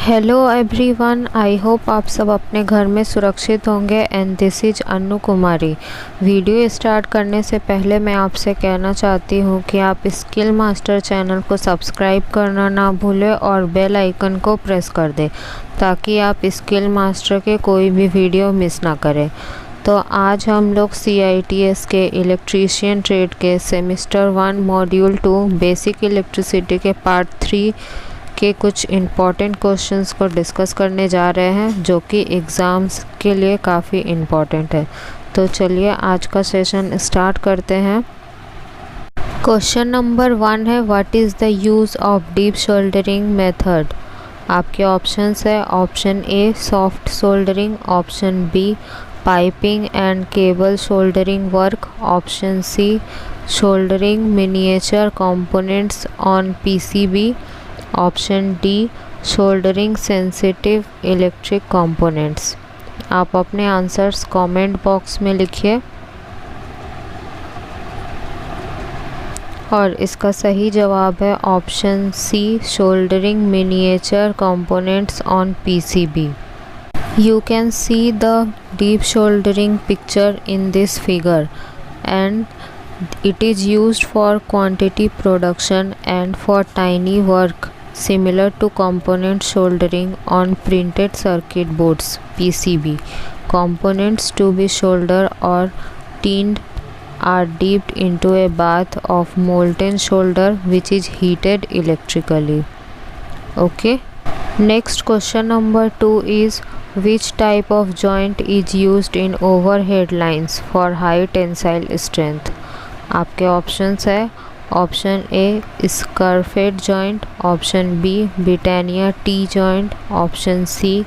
Hello everyone, I hope आप सब अपने घर में सुरक्षित होंगे। And this is Annu Kumari. Video start करने से पहले मैं आपसे कहना चाहती हूँ कि आप स्किल मास्टर चैनल को सब्सक्राइब करना ना भूलें और बेल आइकन को प्रेस कर दें ताकि आप स्किल मास्टर के कोई भी वीडियो मिस ना करें। तो आज हम लोग CITS के इलेक्ट्रीशियन ट्रेड के सेमेस्टर 1 मॉड्यूल 2 बेसिक इलेक्ट्रिसिटी के पार्ट 3 के कुछ इम्पॉर्टेंट क्वेश्चंस को डिस्कस करने जा रहे हैं जो कि एग्ज़ाम्स के लिए काफ़ी इम्पॉर्टेंट है। तो चलिए आज का सेशन स्टार्ट करते हैं। क्वेश्चन नंबर 1 है, what is the use of dip soldering method. आपके ऑप्शंस है option A soft soldering, option B piping and cable soldering work, option C soldering miniature components on PCB, option D soldering sensitive electric components. आप अपने answers comment box में लिखिए और इसका सही जवाब है option C soldering miniature components on PCB। You can see the deep soldering picture in this figure and it is used for quantity production and for tiny work similar to component soldering on printed circuit boards PCB. Components to be soldered or tinned are dipped into a bath of molten solder which is heated electrically. Okay. Next question number 2 is, which type of joint is used in overhead lines for high tensile strength? आपके options है option A scarfed joint, option B Britannia T joint, option C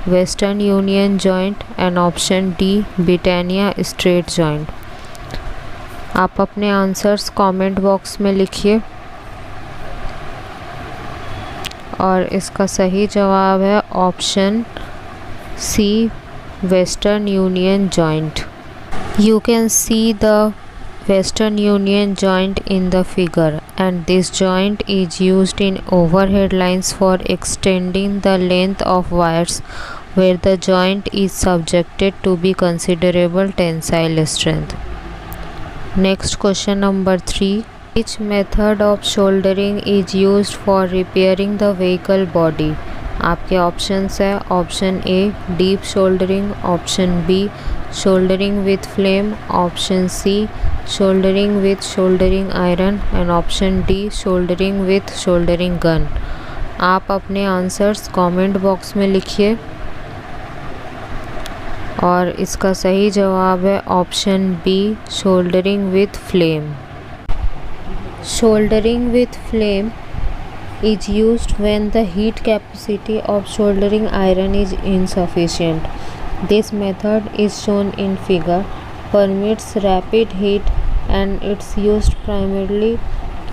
western union joint and option D Britannia straight joint. आप अपने answers comment box में लिखिए और इसका सही जवाब है option C western union joint. You can see the Western Union joint in the figure and this joint is used in overhead lines for extending the length of wires where the joint is subjected to be considerable tensile strength. Next question number 3. Which method of soldering is used for repairing the vehicle body? आपके options है option A dip soldering, option B soldering with flame, option C soldering with soldering iron and option D soldering with soldering gun. आप अपने answers comment box में लिखिए और इसका सही जवाब है option B soldering with flame. Soldering with flame is used when the heat capacity of soldering iron is insufficient. This method is shown in figure, permits rapid heat and it's used primarily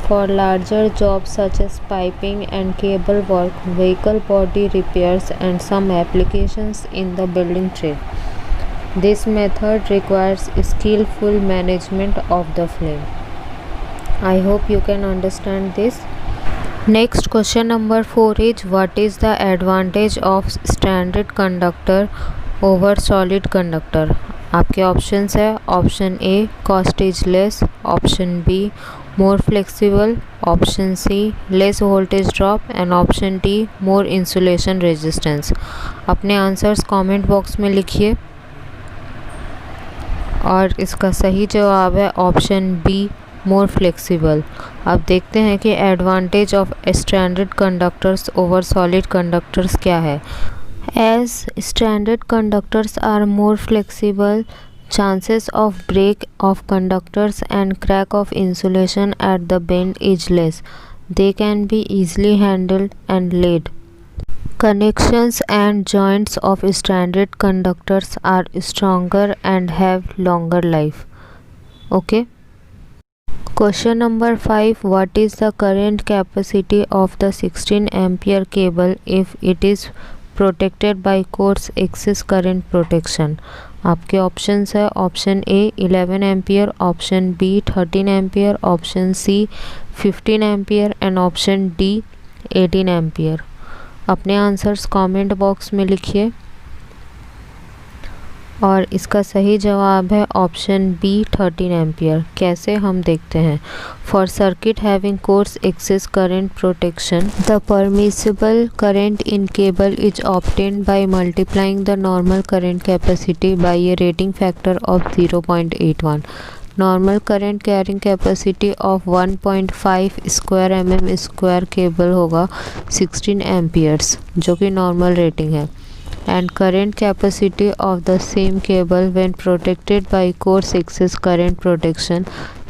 for larger jobs such as piping and cable work, vehicle body repairs and some applications in the building trade. This method requires skillful management of the flame. I hope you can understand this. Next question number 4 is, what is the advantage of stranded conductor over solid conductor? आपके options है option A cost is less, option B more flexible, option C less voltage drop and option D more insulation resistance. अपने answers comment box में लिखिए और इसका सही जवाब है ऑप्शन बी मोर फ्लेक्सिबल। अब देखते हैं कि advantage of stranded conductors over solid conductors क्या है। As stranded conductors are more flexible, chances of break of conductors and crack of insulation at the bend is less, they can be easily handled and laid. Connections and joints of stranded conductors are stronger and have longer life. Okay. Question number 5. What is the current capacity of the 16 ampere cable if it is protected by coarse excess current protection? आपके options है option A 11 ampere, option B 13 ampere, option C 15 ampere and option D 18 ampere. अपने answers comment box में लिखिए। और इसका सही जवाब है ऑप्शन बी 13 एम्पियर। कैसे, हम देखते हैं। For circuit having coarse excess current protection, the permissible current in cable is obtained by multiplying the normal current capacity by a rating factor of 0.81। Normal current carrying capacity of 1.5 square mm square cable होगा 16 amperes, जो कि normal rating है। And current capacity of the same cable when protected by coarse excess current protection,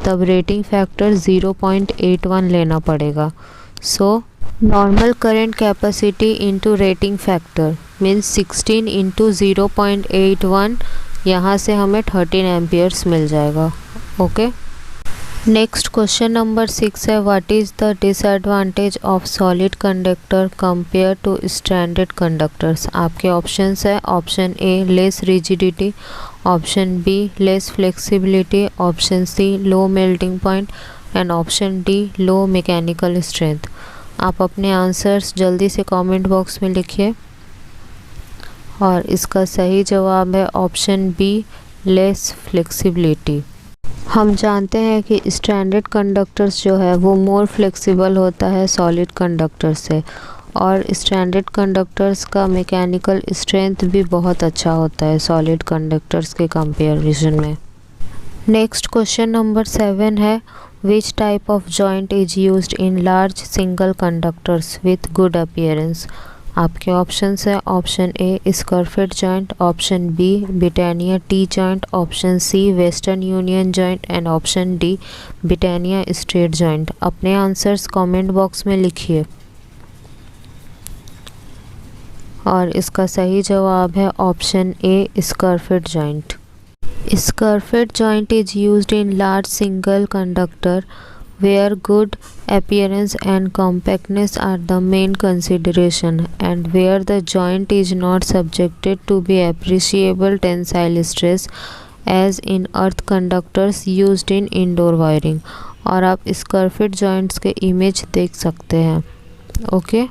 तब rating factor 0.81 लेना पड़ेगा। So normal current capacity into rating factor means 16 into 0.81, यहाँ से हमें 13 एम्पियर्स मिल जाएगा। ओके, नेक्स्ट क्वेश्चन नंबर 6 है, what is the disadvantage of solid conductor compare to stranded conductors. आपके options है, option A less rigidity, option B less flexibility, option C low melting point and option D low mechanical strength. आप अपने answers जल्दी से comment box में लिखिए। और इसका सही जवाब है ऑप्शन बी लेस फ्लेक्सिबिलिटी। हम जानते हैं कि स्टैंडर्ड कंडक्टर्स जो है वो मोर फ्लेक्सिबल होता है सॉलिड कंडक्टर से, और स्टैंडर्ड कंडक्टर्स का मैकेनिकल स्ट्रेंथ भी बहुत अच्छा होता है सॉलिड कंडक्टर्स के कंपैरिजन में। नेक्स्ट क्वेश्चन नंबर 7 है, which type of joint is used in large single conductors with good appearance. आपके ऑप्शंस है, option A scarfed joint, option B Britannia T joint, option C western union joint and option D Britannia straight joint. अपने answers comment box में लिखिए। और इसका सही जवाब है option A scarfed joint. Scarfed joint is used in large single conductor where good appearance and compactness are the main consideration and where the joint is not subjected to be appreciable tensile stress as in earth conductors used in indoor wiring। और आप स्करफेट joints के image देख सकते हैं। Okay,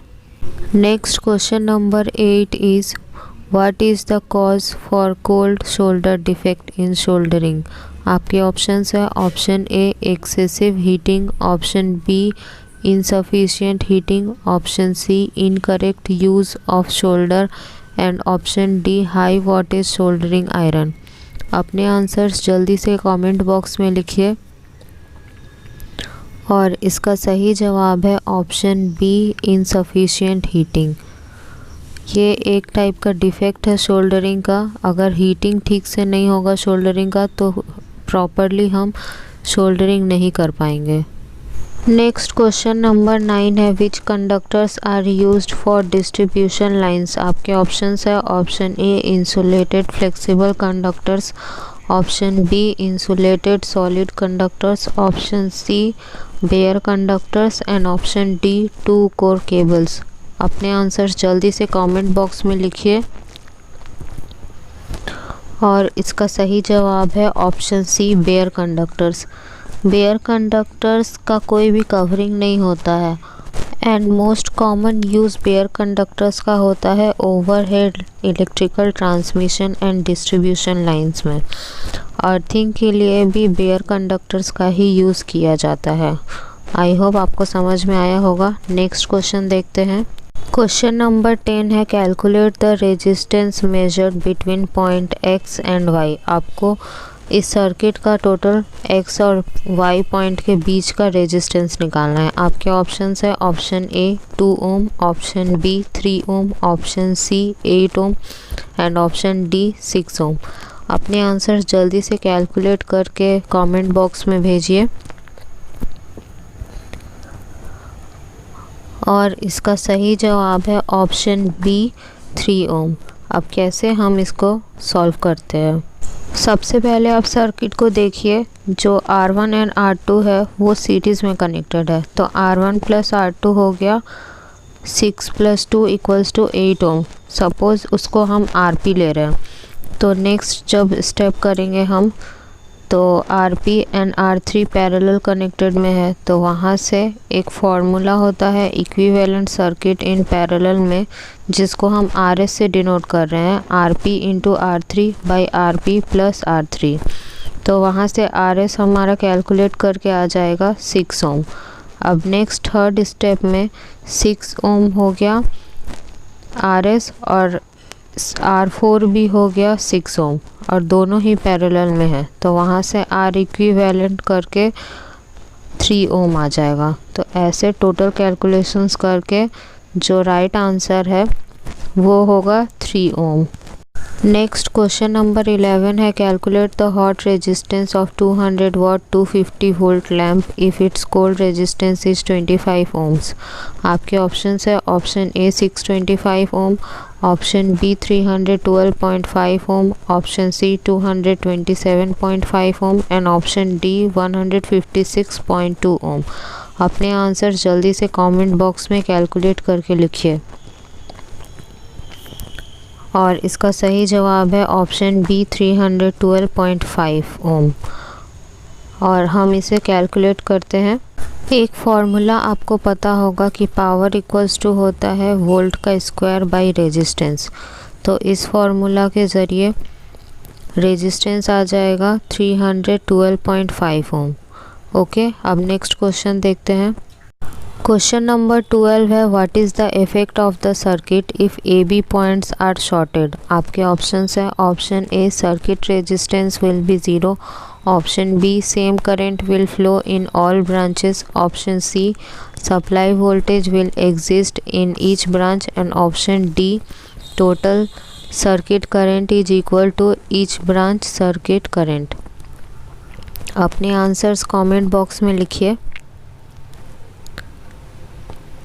next question number 8 is, what is the cause for cold solder defect in soldering. आपके options है, option A excessive heating, option B insufficient heating, option C incorrect use of solder and option D high voltage soldering iron. अपने answers जल्दी से comment box में लिखिए। और इसका सही जवाब है ऑप्शन बी इनसफिशिएंट हीटिंग। ये एक टाइप का डिफेक्ट है शोल्डरिंग का। अगर हीटिंग ठीक से नहीं होगा शोल्डरिंग का तो प्रॉपरली हम शोल्डरिंग नहीं कर पाएंगे। नेक्स्ट क्वेश्चन नंबर 9 है, which conductors are used for distribution lines. आपके ऑप्शंस है, option A insulated flexible conductors, option B insulated solid conductors, option C bare conductors and option D two core cables. अपने answers जल्दी से comment box में लिखिए। और इसका सही जवाब है option C bare conductors. Bare conductors का कोई भी कवरिंग नहीं होता है and most common use bare conductors का होता है overhead electrical transmission and distribution lines में। अर्थिंग के लिए भी बेयर कंडक्टर्स का ही यूज़ किया जाता है। आई होप आपको समझ में आया होगा। नेक्स्ट क्वेश्चन देखते हैं। क्वेश्चन नंबर 10 है, calculate the resistance measured between point x and y। आपको इस सर्किट का टोटल x और y पॉइंट के बीच का रेजिस्टेंस निकालना है। आपके ऑप्शंस है, option A 2 ohm, option B 3 ohm, option C 8 ohm and option D 6 ohm. अपने आंसर्स जल्दी से कैलकुलेट करके कमेंट बॉक्स में भेजिए। और इसका सही जवाब है ऑप्शन बी 3 ओम। अब कैसे हम इसको सॉल्व करते हैं। सबसे पहले आप सर्किट को देखिए, जो R1 एंड R2 है वो सीरीज़ में कनेक्टेड है, तो R1 प्लस R2 हो गया 6 + 2 = 8 ओम। सपोज़ उसको हम RP ले रहे हैं, तो नेक्स्ट जब स्टेप करेंगे हम तो RP and R3 parallel connected में है, तो वहाँ से एक फार्मूला होता है इक्विवेलेंट सर्किट इन पैरेलल में, जिसको हम RS से डिनोट कर रहे हैं, RP into R3 by RP plus R3। तो वहाँ से RS हमारा कैलकुलेट करके आ जाएगा 6 ओम। अब नेक्स्ट थर्ड स्टेप में 6 ओम हो गया RS और R4 भी हो गया 6 ओम, और दोनों ही पैरेलल में है, तो वहाँ से R इक्विवेलेंट करके 3 ओम आ जाएगा। तो ऐसे टोटल कैलकुलेशंस करके जो राइट आंसर है वो होगा 3 ओम। नेक्स्ट क्वेश्चन नंबर 11 है, calculate the hot resistance of 200 watt 250 volt lamp if its cold resistance is 25 ohms. आपके ऑप्शंस है, option A 625 ohm, option B 312.5 ohm, option C 227.5 ohm and option D 156.2 ohm. अपने answer जल्दी से comment box में calculate करके लिखिए। और इसका सही जवाब है ऑप्शन बी 312.5 ओम। और हम इसे कैलकुलेट करते हैं। एक फार्मूला आपको पता होगा कि पावर इक्वल्स टू होता है वोल्ट का स्क्वायर बाय रेजिस्टेंस। तो इस फार्मूला के ज़रिए रेजिस्टेंस आ जाएगा 312.5 ओम। ओके, अब नेक्स्ट क्वेश्चन देखते हैं। क्वेश्चन नंबर 12 है, what is the effect of the circuit if AB points are shorted. आपके ऑप्शंस है, option A circuit resistance will be 0, option B same current will flow in all branches, option C supply voltage will exist in each branch and option D total circuit current is equal to each branch circuit current. अपने answers comment box में लिखिए।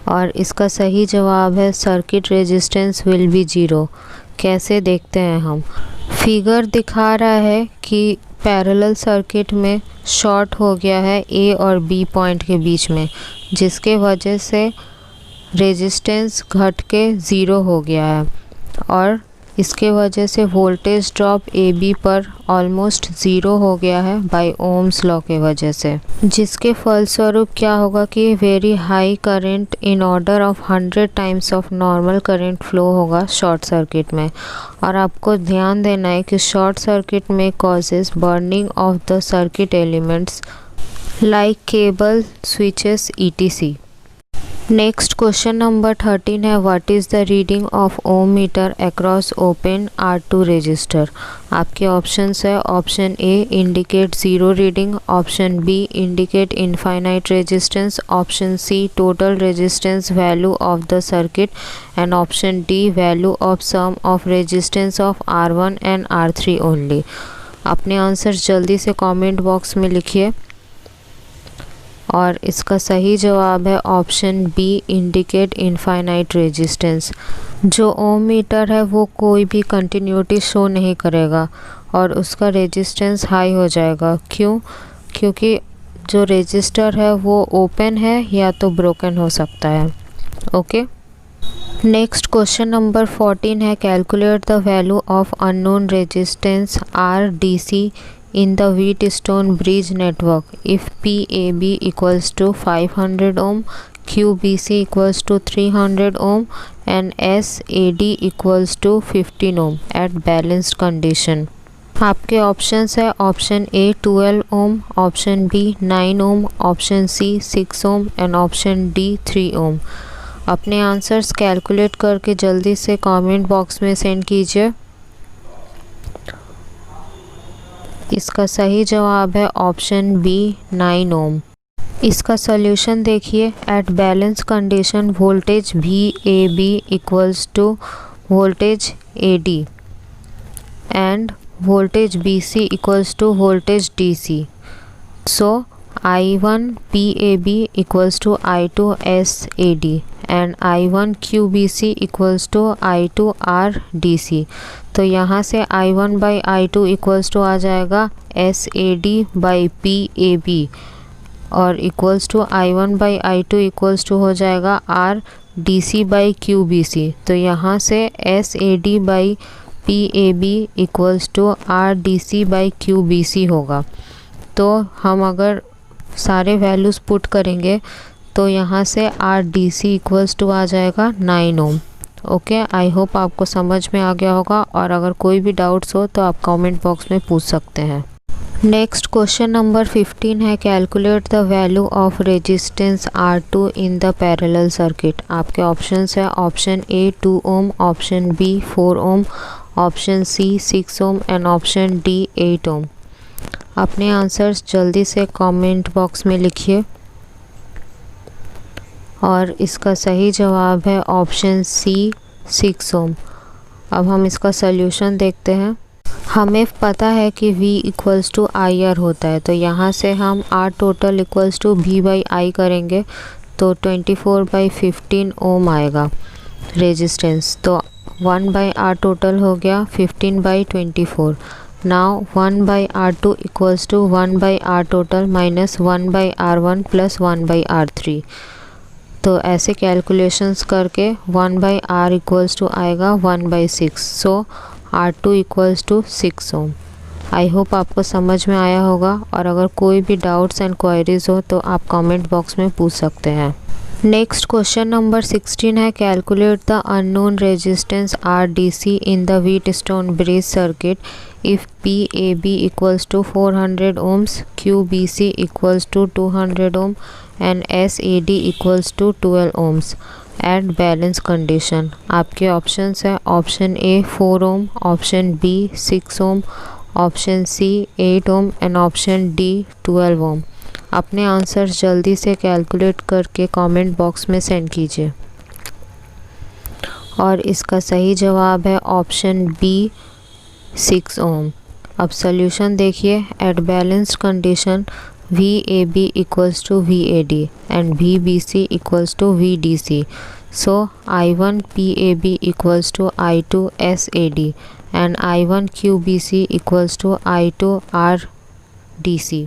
और इसका सही जवाब है circuit resistance will be 0। कैसे देखते हैं हम। फिगर दिखा रहा है कि पैरेलल सर्किट में शॉर्ट हो गया है A और B पॉइंट के बीच में, जिसके वजह से रेजिस्टेंस घट के 0 हो गया है और इसके वजह से वोल्टेज ड्रॉप AB पर ऑलमोस्ट 0 हो गया है बाय ओम्स लॉ के वजह से, जिसके फलस्वरूप क्या होगा कि very high current in order of 100 times of normal current flow होगा शॉर्ट सर्किट में। और आपको ध्यान देना है कि शॉर्ट सर्किट में causes burning of the circuit elements like cable, switches etc। Next question number 13 है, what is the reading of ohm meter across open R2 resistor. आपके ऑप्शंस है, option A indicate 0 reading, option B indicate infinite resistance, option C total resistance value of the circuit and option D value of sum of resistance of R1 and R3 only. अपने answer जल्दी से comment box में लिखिए। और इसका सही जवाब है option B indicate infinite resistance. जो ओम मीटर है वो कोई भी कंटिन्यूटी शो नहीं करेगा और उसका रेजिस्टेंस हाई हो जाएगा। क्यों? क्योंकि जो रेजिस्टर है वो ओपन है या तो ब्रोकन हो सकता है। ओके, नेक्स्ट क्वेश्चन नंबर 14 है, calculate the value of unknown resistance RDC in the Wheatstone bridge network if PAB equals to 500 ohm, QBC equals to 300 ohm and SAD equals to 15 ohm at balanced condition। आपके options है, option A 12 ohm, option B 9 ohm, option C 6 ohm and option D 3 ohm. अपने answers calculate करके जल्दी से comment box में send कीजिए। इसका सही जवाब है ऑप्शन बी 9 ओम। इसका सॉल्यूशन देखिए। At balance condition voltage VAB equals to voltage AD and voltage BC equals to voltage DC। So I1 PAB equals to I2 SAD and I1 QBC equals to I2 RDC। तो यहाँ से I1 by I2 equals to आ जाएगा SAD by PAB और equals to I1 by I2 equals to हो जाएगा RDC by QBC। तो यहाँ से SAD by PAB equals to RDC by QBC होगा। तो हम अगर सारे वैल्यूज़ पुट करेंगे तो यहाँ से RDC इक्वल्स टू आ जाएगा 9 ओम। ओके, आई होप आपको समझ में आ गया होगा, और अगर कोई भी डाउट्स हो तो आप कमेंट बॉक्स में पूछ सकते हैं। नेक्स्ट क्वेश्चन नंबर 15 है, calculate the value of resistance R2 in the parallel circuit. आपके ऑप्शंस है option A 2 ohm, option B 4 ohm, option C 6 ohm and option D 8 ohm. अपने आंसर्स जल्दी से कमेंट बॉक्स में लिखिए, और इसका सही जवाब है ऑप्शन C 6 ओम। अब हम इसका सल्यूशन देखते हैं। हमें पता है कि V इक्वल्स टू IR होता है, तो यहाँ से हम R total equals to V by I करेंगे तो 24/15 ओम आएगा रेजिस्टेंस। तो 1 बाई R टोटल हो गया 15/24। Now 1 by R2 equals to 1 by R total minus 1 by R1 plus 1 by R3। तो ऐसे कैलकुलेशंस करके 1 बाई R इक्वल्स टू आएगा 1/6। So R2 equals to 6 ohm. I hope आपको समझ में आया होगा, और अगर कोई भी डाउट्स एंड क्वेरीज हो तो आप कमेंट बॉक्स में पूछ सकते हैं। नेक्स्ट क्वेश्चन नंबर 16 है, calculate the unknown resistance RDC in the Wheatstone bridge circuit if PAB equals to 400 ohms, QBC equals to 200 ohm and SAD equals to 12 ohms at balance condition. आपके options है option A 4 ohm, option B 6 ohm, option C 8 ohm and option D 12 ohm. अपने answers जल्दी से calculate करके comment box में send कीजिए, और इसका सही जवाब है ऑप्शन B 6 ओम। अब सॉल्यूशन देखिए। At balanced condition VAB equals to VAD and VBC equals to VDC। So I1 PAB equals to I2 SAD and I1 QBC equals to I2 RDC।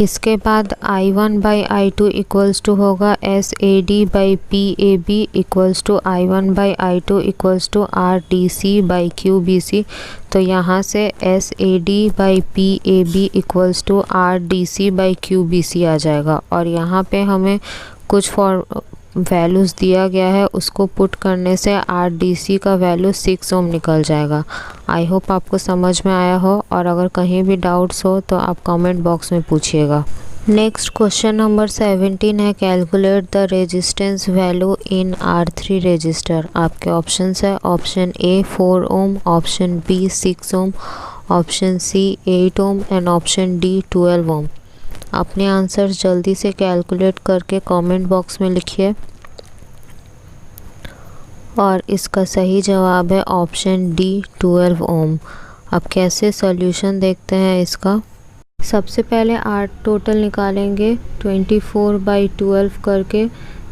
इसके बाद I1 by I2 equals to होगा SAD by PAB equals to I1 by I2 equals to RDC by QBC। तो यहाँ से SAD by PAB equals to RDC by QBC आ जाएगा, और यहाँ पे हमें कुछ वैल्यूज़ दिया गया है, उसको पुट करने से RDC का वैल्यू 6 ओम निकल जाएगा। आई होप आपको समझ में आया हो, और अगर कहीं भी डाउट्स हो तो आप कमेंट बॉक्स में पूछिएगा। नेक्स्ट क्वेश्चन नंबर 17 है, calculate the resistance value in R3 resistor. आपके ऑप्शंस है option A 4 ohm, option B 6 ohm, option C 8 ohm and option D 12 ohm. अपने आंसर्स जल्दी से कैलकुलेट करके कमेंट बॉक्स में लिखिए, और इसका सही जवाब है ऑप्शन D 12 ओम। अब कैसे सॉल्यूशन देखते हैं इसका। सबसे पहले R टोटल निकालेंगे, 24/12 करके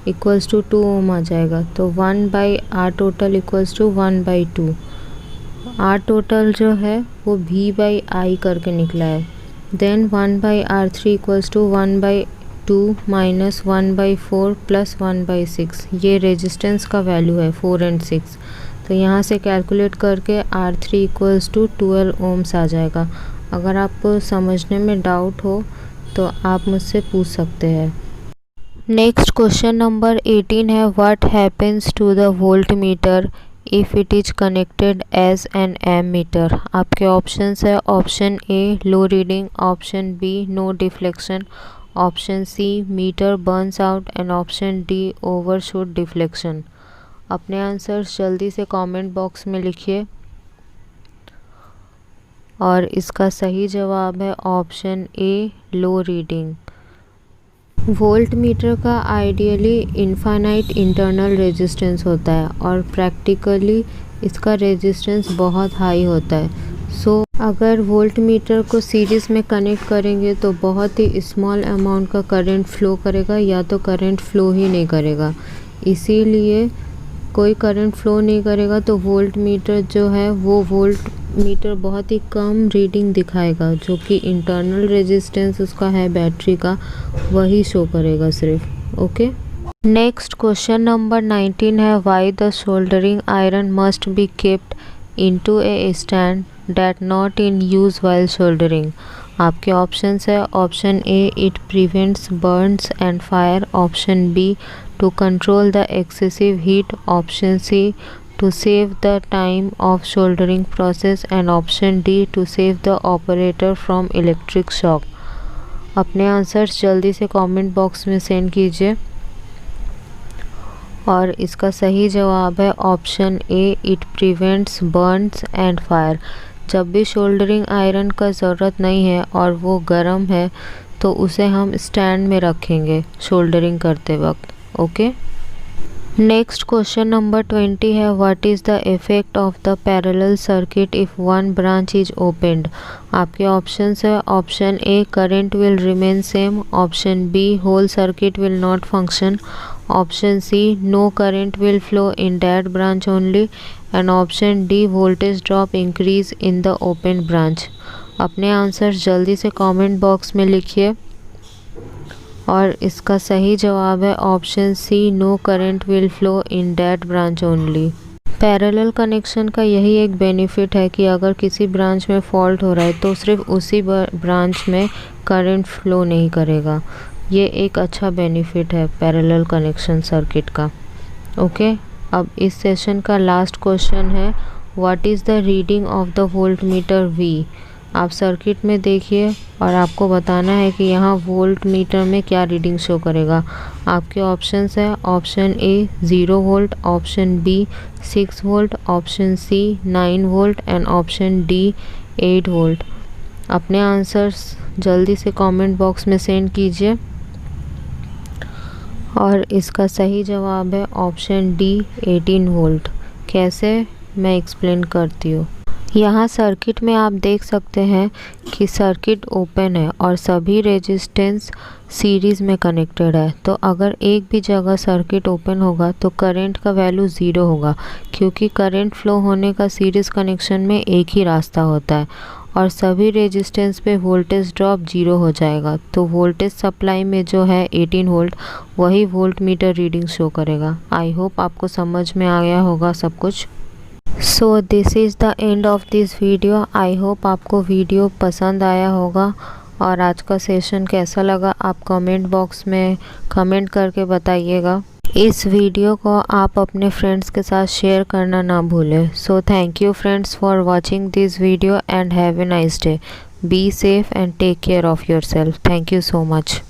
इक्वल्स टू 2 ओम आ जाएगा। तो 1 by R total equals to 1/2। R total जो है वो V बाई I करके निकला है। Then 1 by R3 equals to 1/2 minus 1/4 plus 1/6। ये रेजिस्टेंस का वैल्यू है 4 एंड 6। तो यहाँ से कैलकुलेट करके R3 इक्वल्स टू 12 ओम्स आ जाएगा। अगर आपको समझने में डाउट हो तो आप मुझसे पूछ सकते हैं। नेक्स्ट क्वेश्चन नंबर 18 है, what happens to the voltmeter if it is connected as an ammeter. आपके ऑप्शंस है option A low reading, option B no deflection, option C meter burns out and option D overshoot deflection. अपने answers जल्दी से comment box में लिखिए, और इसका सही जवाब है option A low reading. Volt meter का आइडियली इनफाइनाइट इंटरनल रेजिस्टेंस होता है, और प्रैक्टिकली इसका रेजिस्टेंस बहुत हाई होता है। सो अगर वोल्ट मीटर को सीरीज़ में कनेक्ट करेंगे तो बहुत ही स्मॉल अमाउंट का करंट फ्लो करेगा, या तो करंट फ्लो ही नहीं करेगा। इसीलिए कोई करंट फ्लो नहीं करेगा तो वोल्ट मीटर जो है वो वोल्ट मीटर बहुत ही कम रीडिंग दिखाएगा, जो कि इंटरनल रेजिस्टेंस उसका है बैटरी का, वही शो करेगा सिर्फ। ओके। नेक्स्ट क्वेश्चन नंबर 19 है, why the soldering iron must be kept into a stand that not in use while soldering? आपके ऑप्शंस है option A it prevents burns and fire, option B to control the excessive heat, option C to save the time of soldering process and option D to save the operator from electric shock। अपने answers जल्दी से comment box में send कीजिए और इसका सही जवाब है option A it prevents burns and fire. जब भी सोल्डरिंग आयरन का ज़रूरत नहीं है और वो गर्म है तो उसे हम स्टैंड में रखेंगे सोल्डरिंग करते वक्त। ओके, नेक्स्ट क्वेश्चन नंबर 20 है what is the effect of the parallel circuit if one branch is opened. आपके ऑप्शंस है option A current will remain same, option B whole circuit will not function, option C no current will flow in that branch only and option D voltage drop increase in the open branch. अपने answers जल्दी से comment box में लिखिए और इसका सही जवाब है option C no current will flow in that branch only. Parallel connection का यही एक बेनिफिट है कि अगर किसी ब्रांच में फॉल्ट हो रहा है तो सिर्फ उसी ब्रांच में करंट फ्लो नहीं करेगा। ये एक अच्छा बेनिफिट है पैरेलल कनेक्शन सर्किट का। ओके, अब इस सेशन का लास्ट क्वेश्चन है what is the reading of the voltmeter V. आप सर्किट में देखिए और आपको बताना है कि यहाँ वोल्ट मीटर में क्या रीडिंग शो करेगा। आपके ऑप्शंस है option A 0 volt, option B 6 volt, option C 9 volt and option D 8 volt. अपने आंसर्स जल्दी से कमेंट बॉक्स में सेंड कीजिए और इसका सही जवाब है ऑप्शन डी 18 वोल्ट। कैसे, मैं एक्सप्लेन करती हूँ। यहाँ सर्किट में आप देख सकते हैं कि सर्किट ओपन है और सभी रेजिस्टेंस सीरीज़ में कनेक्टेड है। तो अगर एक भी जगह सर्किट ओपन होगा तो करंट का वैल्यू 0 होगा क्योंकि करंट फ्लो होने का सीरीज़ कनेक्शन में एक ही रास्ता होता है और सभी रेजिस्टेंस पे वोल्टेज ड्रॉप 0 हो जाएगा। तो वोल्टेज सप्लाई में जो है 18 वोल्ट वही वोल्ट मीटर रीडिंग शो करेगा। आई होप आपको समझ में आ गया होगा सब कुछ। So this is the end of this video. I hope आपको वीडियो पसंद आया होगा और आज का सेशन कैसा लगा आप कमेंट बॉक्स में कमेंट करके बताइएगा। इस वीडियो को आप अपने फ्रेंड्स के साथ शेयर करना ना भूलें। So thank you friends for watching this video and have a nice day. Be safe and take care of yourself. Thank you so much.